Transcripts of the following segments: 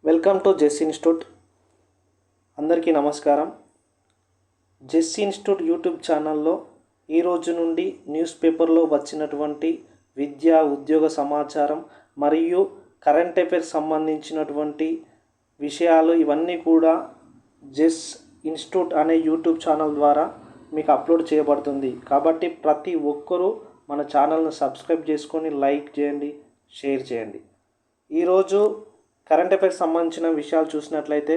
Welcome to జెస్ institute. అందరికీ నమస్కారం. జెస్ institute YouTube ఛానల్లో ఈరోజు నుండి న్యూస్ పేపర్లో వచ్చినటువంటి విద్యా ఉద్యోగ సమాచారం మరియు కరెంట్ అఫైర్స్ సంబంధించినటువంటి విషయాలు ఇవన్నీ కూడా జెస్ ఇన్స్టిట్యూట్ అనే యూట్యూబ్ ఛానల్ ద్వారా మీకు అప్లోడ్ చేయబడుతుంది. కాబట్టి ప్రతి ఒక్కరూ మన ఛానల్ను సబ్స్క్రైబ్ చేసుకొని లైక్ చేయండి, షేర్ చేయండి. ఈరోజు కరెంట్ అఫైర్స్ సంబంధించిన విషయాలు చూసినట్లయితే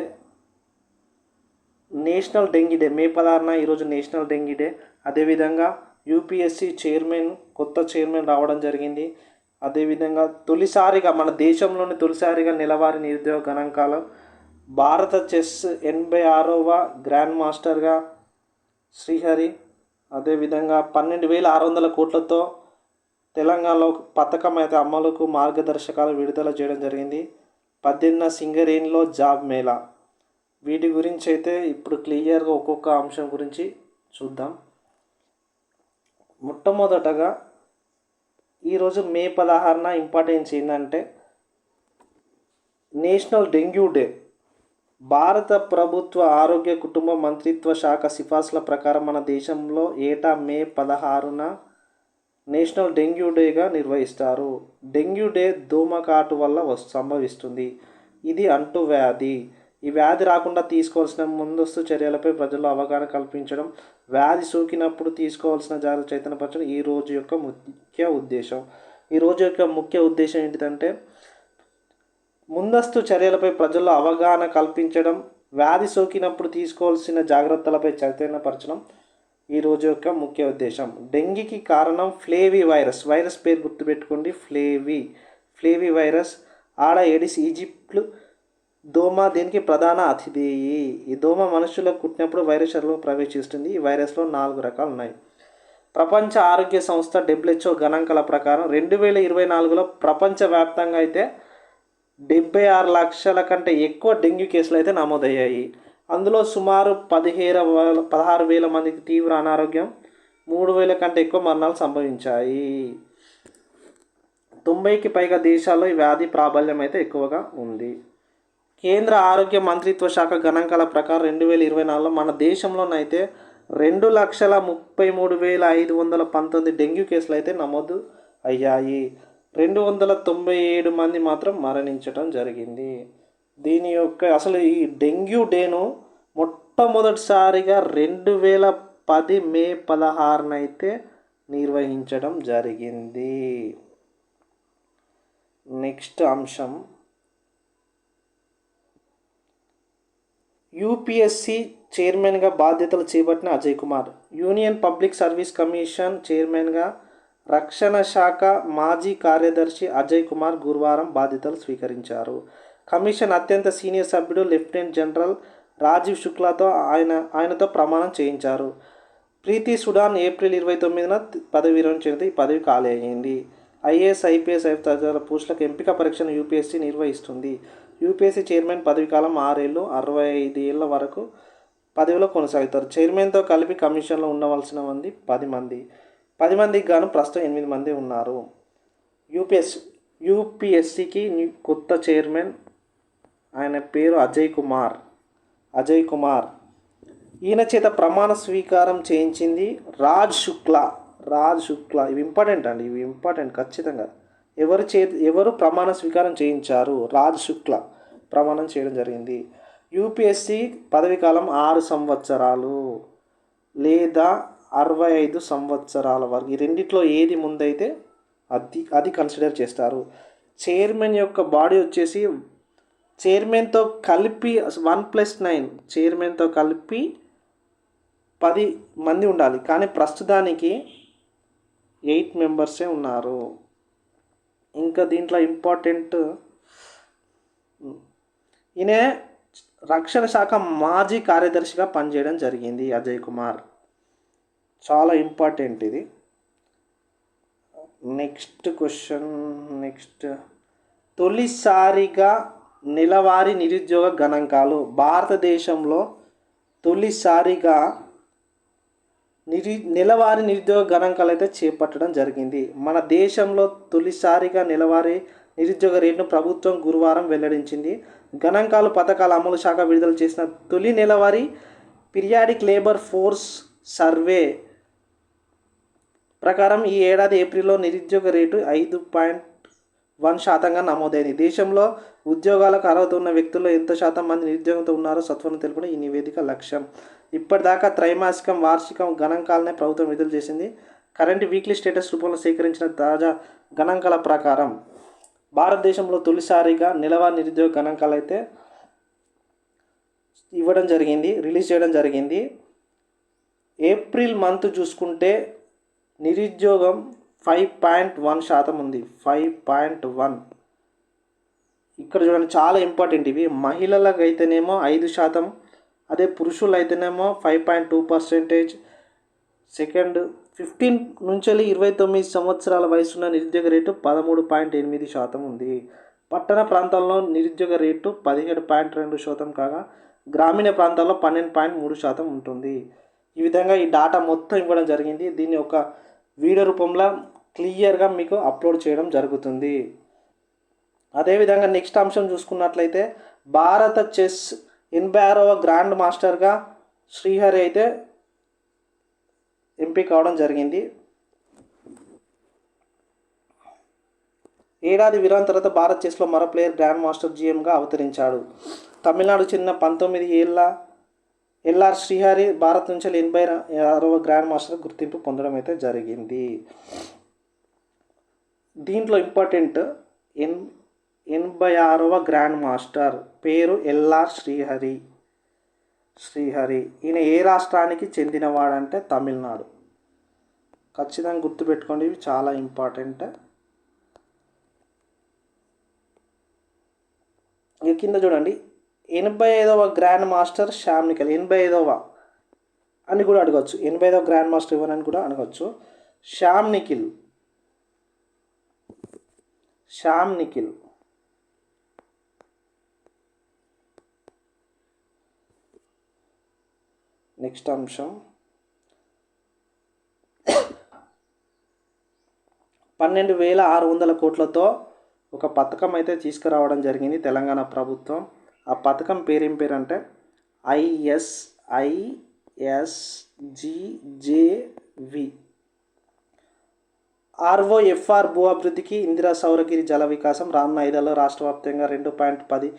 నేషనల్ డెంగీ డే మే 16న ఈరోజు నేషనల్ డెంగీ డే. అదేవిధంగా యూపీఎస్సీ కొత్త చైర్మన్ రావడం జరిగింది. అదేవిధంగా మన దేశంలోని తొలిసారిగా నెలవారీ నిరుద్యోగ గణాంకాలు. భారత చెస్ 86వ గ్రాండ్ మాస్టర్గా శ్రీహరి. అదేవిధంగా 12,600 కోట్లతో తెలంగాణలో పథకం అయితే అమలుకు మార్గదర్శకాలు విడుదల చేయడం జరిగింది. 18న సింగరేణిలో జాబ్ మేళా. వీటి గురించి అయితే ఇప్పుడు క్లియర్గా ఒక్కొక్క అంశం గురించి చూద్దాం. మొట్టమొదటగా ఈరోజు మే 16న ఇంపార్టెన్స్ ఏంటంటే నేషనల్ డెంగ్యూ డే. భారత ప్రభుత్వ ఆరోగ్య కుటుంబ మంత్రిత్వ శాఖ సిఫార్సుల ప్రకారం మన దేశంలో ఏటా మే 16న నేషనల్ డెంగ్యూ డేగా నిర్వహిస్తారు. డెంగ్యూ డే దోమకాటు వల్ల సంభవిస్తుంది. ఇది అంటువ్యాధి. ఈ వ్యాధి రాకుండా తీసుకోవాల్సిన ముందస్తు చర్యలపై ప్రజల్లో అవగాహన కల్పించడం, వ్యాధి సోకినప్పుడు తీసుకోవాల్సిన జాగ్రత్త చైతన్యపరచడం ఈ రోజు యొక్క ముఖ్య ఉద్దేశం. ఏంటిదంటే ముందస్తు చర్యలపై ప్రజల్లో అవగాహన కల్పించడం, వ్యాధి సోకినప్పుడు తీసుకోవాల్సిన జాగ్రత్తలపై చైతన్యపరచడం ఈ రోజు యొక్క ముఖ్య ఉద్దేశం. డెంగీకి కారణం ఫ్లేవీ వైరస్ పేరు గుర్తుపెట్టుకోండి. ఫ్లేవీ వైరస్. ఏడిస్ ఈజిప్ట్ దోమ దీనికి ప్రధాన అతిథి. ఈ దోమ మనుషులకు కుట్టినప్పుడు వైరస్ శరీరంలో ప్రవేశిస్తుంది. ఈ వైరస్లో 4 రకాలు ఉన్నాయి. ప్రపంచ ఆరోగ్య సంస్థ WHO గణాంకాల ప్రకారం 2024లో ప్రపంచవ్యాప్తంగా అయితే 76 లక్షల కంటే ఎక్కువ డెంగ్యూ కేసులు అయితే నమోదయ్యాయి. అందులో సుమారు 16,000 మందికి తీవ్ర అనారోగ్యం, 3,000 కంటే ఎక్కువ మరణాలు సంభవించాయి. 90కి పైగా దేశాల్లో ఈ వ్యాధి ప్రాబల్యం అయితే ఎక్కువగా ఉంది. కేంద్ర ఆరోగ్య మంత్రిత్వ శాఖ గణాంకాల ప్రకారం 2024లో మన దేశంలోనైతే 2,33,519 డెంగ్యూ కేసులు అయితే నమోదు అయ్యాయి. 297 మంది మాత్రం మరణించడం జరిగింది. దీని యొక్క అసలు ఈ డెంగ్యూ డేను మొట్టమొదటిసారిగా 2010 మే 16న అయితే నిర్వహించడం జరిగింది. నెక్స్ట్ అంశం యూపీఎస్సీ చైర్మన్గా బాధ్యతలు చేపట్టిన Ajay Kumar. Union public service commission చైర్మన్గా రక్షణ శాఖ మాజీ కార్యదర్శి అజయ్ కుమార్ గురువారం బాధ్యతలు స్వీకరించారు. కమిషన్ అత్యంత సీనియర్ సభ్యుడు లెఫ్టినెంట్ జనరల్ రాజీవ్ శుక్లాతో ఆయనతో ప్రమాణం చేయించారు. ప్రీతి సుడాన్ ఏప్రిల్ 29న పదవి విరమణ చెందితే ఈ పదవి ఖాళీ అయ్యింది. ఐఏఎస్, ఐపీఎస్ తదితర పోస్టులకు ఎంపిక పరీక్షను యూపీఎస్సీ నిర్వహిస్తుంది. యూపీఎస్సీ చైర్మన్ పదవి కాలం 6 ఏళ్ళు, 65 ఏళ్ల వరకు పదవిలో కొనసాగుతారు. చైర్మన్తో కలిపి కమిషన్లో ఉండవలసిన మంది 10 మంది. 10 మందికి గాను ప్రస్తుతం 8 మంది ఉన్నారు. యూపీఎస్సీకి కొత్త చైర్మన్ ఆయన పేరు అజయ్ కుమార్. ఈయన చేత ప్రమాణ స్వీకారం చేయించింది రాజ్ శుక్లా. ఇవి ఇంపార్టెంట్ ఖచ్చితంగా. ఎవరు ప్రమాణ స్వీకారం చేయించారు? రాజ్ శుక్లా ప్రమాణం చేయడం జరిగింది. యూపీఎస్సీ పదవి కాలం 6 సంవత్సరాలు లేదా 65 సంవత్సరాల వరకు. ఈ రెండిట్లో ఏది ముందైతే అది కన్సిడర్ చేస్తారు. చైర్మన్ యొక్క బాడీ వచ్చేసి చైర్మన్తో కలిపి 1+9 చైర్మన్తో కలిపి 10 మంది ఉండాలి. కానీ ప్రస్తుతానికి 8 మెంబర్సే ఉన్నారు. ఇంకా దీంట్లో ఇంపార్టెంట్ ఈయన రక్షణ శాఖ మాజీ కార్యదర్శిగా పనిచేయడం జరిగింది అజయ్ కుమార్. చాలా ఇంపార్టెంట్ ఇది. నెక్స్ట్ తొలిసారిగా నెలవారీ నిరుద్యోగ గణాంకాలు. భారతదేశంలో తొలిసారిగా నెలవారీ నిరుద్యోగ గణాంకాలు అయితే చేపట్టడం జరిగింది. మన దేశంలో తొలిసారిగా నెలవారీ నిరుద్యోగ రేటును ప్రభుత్వం గురువారం వెల్లడించింది. గణాంకాలు పథకాల అమలు శాఖ విడుదల చేసిన తొలి నెలవారీ పీరియాడిక్ లేబర్ ఫోర్స్ సర్వే ప్రకారం ఈ ఏడాది ఏప్రిల్లో నిరుద్యోగ రేటు 5.1% నమోదైంది. దేశంలో ఉద్యోగాలకు అర్హత ఉన్న వ్యక్తుల్లో ఎంత శాతం మంది నిరుద్యోగంతో ఉన్నారో సత్వరం తెలుపడం ఈ నివేదిక లక్ష్యం. ఇప్పటిదాకా త్రైమాసికం, వార్షికం గణాంకాలనే ప్రభుత్వం విడుదల చేసింది. కరెంట్ వీక్లీ స్టేటస్ రూపంలో సేకరించిన తాజా గణాంకాల ప్రకారం భారతదేశంలో తొలిసారిగా నెలవారీ నిరుద్యోగ గణాంకాలు అయితే రిలీజ్ చేయడం జరిగింది. ఏప్రిల్ మంత్ చూసుకుంటే నిరుద్యోగం 5.1% ఉంది. 5.1. ఇక్కడ చూడండి, చాలా ఇంపార్టెంట్ ఇవి. మహిళలకు అయితేనేమో 5%, అదే పురుషులు అయితేనేమో 5.2%. సెకండ్ 15 నుంచి 29 సంవత్సరాల వయసున్న నిరుద్యోగ రేటు 13.8% ఉంది. పట్టణ ప్రాంతాల్లో నిరుద్యోగ రేటు 17.2% కాగా గ్రామీణ ప్రాంతాల్లో 12.3% ఉంటుంది. ఈ విధంగా ఈ డాటా మొత్తం ఇవ్వడం జరిగింది. దీన్ని ఒక వీడియో రూపంలో క్లియర్గా మీకు అప్లోడ్ చేయడం జరుగుతుంది. అదేవిధంగా నెక్స్ట్ అంశం చూసుకున్నట్లయితే భారత చెస్ 86వ గ్రాండ్ మాస్టర్గా శ్రీహరి అయితే ఎంపిక కావడం జరిగింది. ఏడాది విరామం తర్వాత భారత్ చెస్లో మరో ప్లేయర్ గ్రాండ్ మాస్టర్ జీఎంగా అవతరించాడు. తమిళనాడు చెందిన 19 ఏళ్ల ఎల్ఆర్ శ్రీహరి భారత్ నుంచి 86వ గ్రాండ్ మాస్టర్ గుర్తింపు పొందడం అయితే జరిగింది. దీంట్లో ఇంపార్టెంట్ 86వ గ్రాండ్ మాస్టర్ పేరు ఎల్ఆర్ శ్రీహరి. ఈయన ఏ రాష్ట్రానికి చెందినవాడంటే తమిళనాడు. ఖచ్చితంగా గుర్తుపెట్టుకోండి, ఇవి చాలా ఇంపార్టెంట్. ఇక కింద చూడండి, 85వ గ్రాండ్ మాస్టర్ శ్యామ్ నిఖిల్. 85వ అని కూడా అడగచ్చు. 85వ గ్రాండ్ మాస్టర్ ఎవరని కూడా అడగచ్చు. శ్యామ్ నిఖిల్. నెక్స్ట్ అంశం 12,600 కోట్లతో ఒక పథకం అయితే తీసుకురావడం జరిగింది తెలంగాణ ప్రభుత్వం. ఆ పథకం పేరేం పేరు అంటే ISISGJV. ROFR భూ అభివృద్ధికి ఇందిరా సౌరగిరి జల వికాసం. రానున్న 5 ఏళ్లలో రాష్ట్ర వ్యాప్తంగా 2.10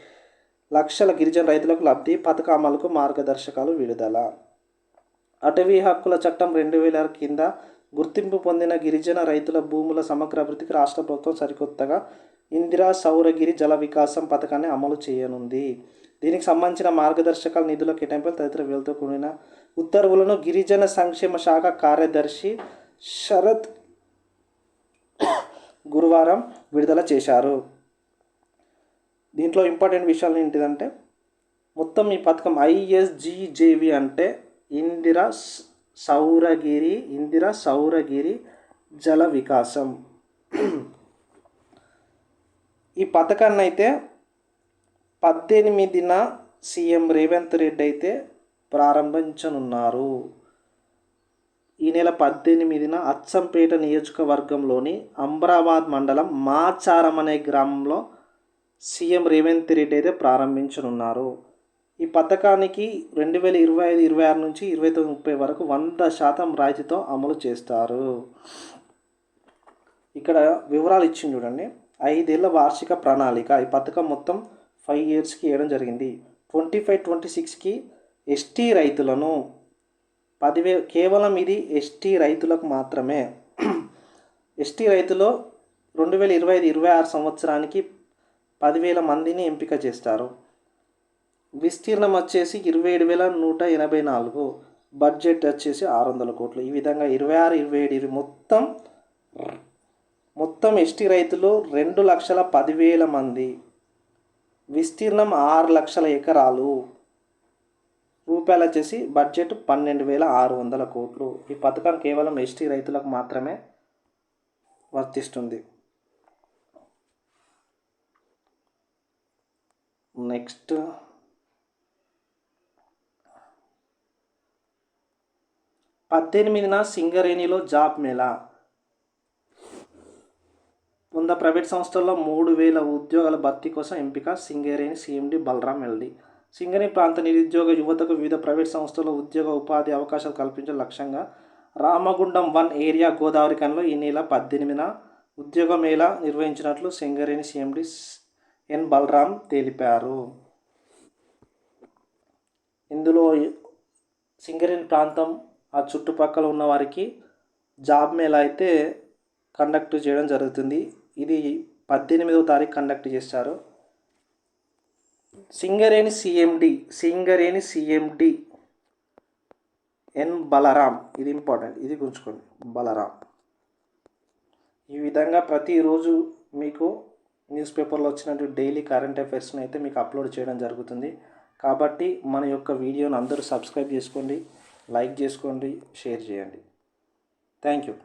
లక్షల గిరిజన రైతులకు లబ్ధి. పథక అమలుకు మార్గదర్శకాలు విడుదల. అటవీ హక్కుల చట్టం 2000 కింద గుర్తింపు పొందిన గిరిజన రైతుల భూముల సమగ్ర అభివృద్ధికి రాష్ట్ర ప్రభుత్వం సరికొత్తగా ఇందిరా సౌరగిరి జల వికాసం పథకాన్ని అమలు చేయనుంది. దీనికి సంబంధించిన మార్గదర్శకాలు, నిధుల కేటాయింపులు తదితర వివరాలతో కూడిన ఉత్తర్వులను గిరిజన సంక్షేమ శాఖ కార్యదర్శి శరత్ గురువారం విడుదల చేశారు. దీంట్లో ఇంపార్టెంట్ విషయాలు ఏంటిదంటే, మొత్తం ఈ పథకం ISGJV అంటే ఇందిరా సౌరగిరి జల వికాసం. ఈ పథకాన్ని అయితే 18న సీఎం రేవంత్ రెడ్డి అయితే ప్రారంభించనున్నారు. ఈ నెల 18న అచ్చంపేట నియోజకవర్గంలోని అమ్రాబాద్ మండలం మాచారం అనే గ్రామంలో సీఎం రేవంత్ రెడ్డి అయితే ప్రారంభించనున్నారు. ఈ పథకానికి 2025-26 నుంచి 29-30 వరకు 100% రాయితీతో అమలు చేస్తారు. ఇక్కడ వివరాలు ఇచ్చింది చూడండి. 5 ఏళ్ల వార్షిక ప్రణాళిక. ఈ పథకం మొత్తం 5 ఇయర్స్కి ఇవ్వడం జరిగింది. 25-26కి ఎస్టీ రైతులను 10,000, కేవలం ఇది ఎస్టీ రైతులకు మాత్రమే. ఎస్టీ రైతులో 2025-26 సంవత్సరానికి 10,000 మందిని ఎంపిక చేస్తారు. విస్తీర్ణం వచ్చేసి 27,184. బడ్జెట్ వచ్చేసి 600 కోట్లు. ఈ విధంగా 26-27 మొత్తం ఎస్టీ రైతులు 2,10,000 మంది. విస్తీర్ణం 6 లక్షల ఎకరాలు. రూపాయలు వచ్చేసి బడ్జెట్ 12,600 కోట్లు. ఈ పథకం కేవలం ఎస్టీ రైతులకు మాత్రమే వర్తిస్తుంది. నెక్స్ట్ 18న సింగరేణిలో జాబ్ మేళా. 100 ప్రైవేట్ సంస్థల్లో 3,000 ఉద్యోగాల భర్తీ కోసం ఎంపిక. సింగరేణి సీఎండీ బలరాం ఎల్డి. సింగరేణి ప్రాంత నిరుద్యోగ యువతకు వివిధ ప్రైవేట్ సంస్థల్లో ఉద్యోగ ఉపాధి అవకాశాలు కల్పించడం లక్ష్యంగా రామగుండం 1 ఏరియా గోదావరి ఖనిలో ఈ నెల 18న ఉద్యోగ మేళా నిర్వహించినట్లు సింగరేణి సీఎండీ ఎన్ బలరాం తెలిపారు. ఇందులో సింగరేణి ప్రాంతం ఆ చుట్టుపక్కల ఉన్న వారికి జాబ్ మేళా అయితే కండక్ట్ చేయడం జరుగుతుంది. ఇది 18వ తారీఖు కండక్ట్ చేస్తారు. సింగరేణి సిఎండి ఎన్ బలరాం, ఇది ఇంపార్టెంట్, ఇది గుర్తుంచుకోండి, బలరాం. ఈ విధంగా ప్రతిరోజు మీకు న్యూస్ పేపర్లో వచ్చినటువంటి డైలీ కరెంట్ అఫైర్స్ని అయితే మీకు అప్లోడ్ చేయడం జరుగుతుంది. కాబట్టి మన యొక్క వీడియోని అందరూ సబ్స్క్రైబ్ చేసుకోండి, లైక్ చేసుకోండి, షేర్ చేయండి. Thank you.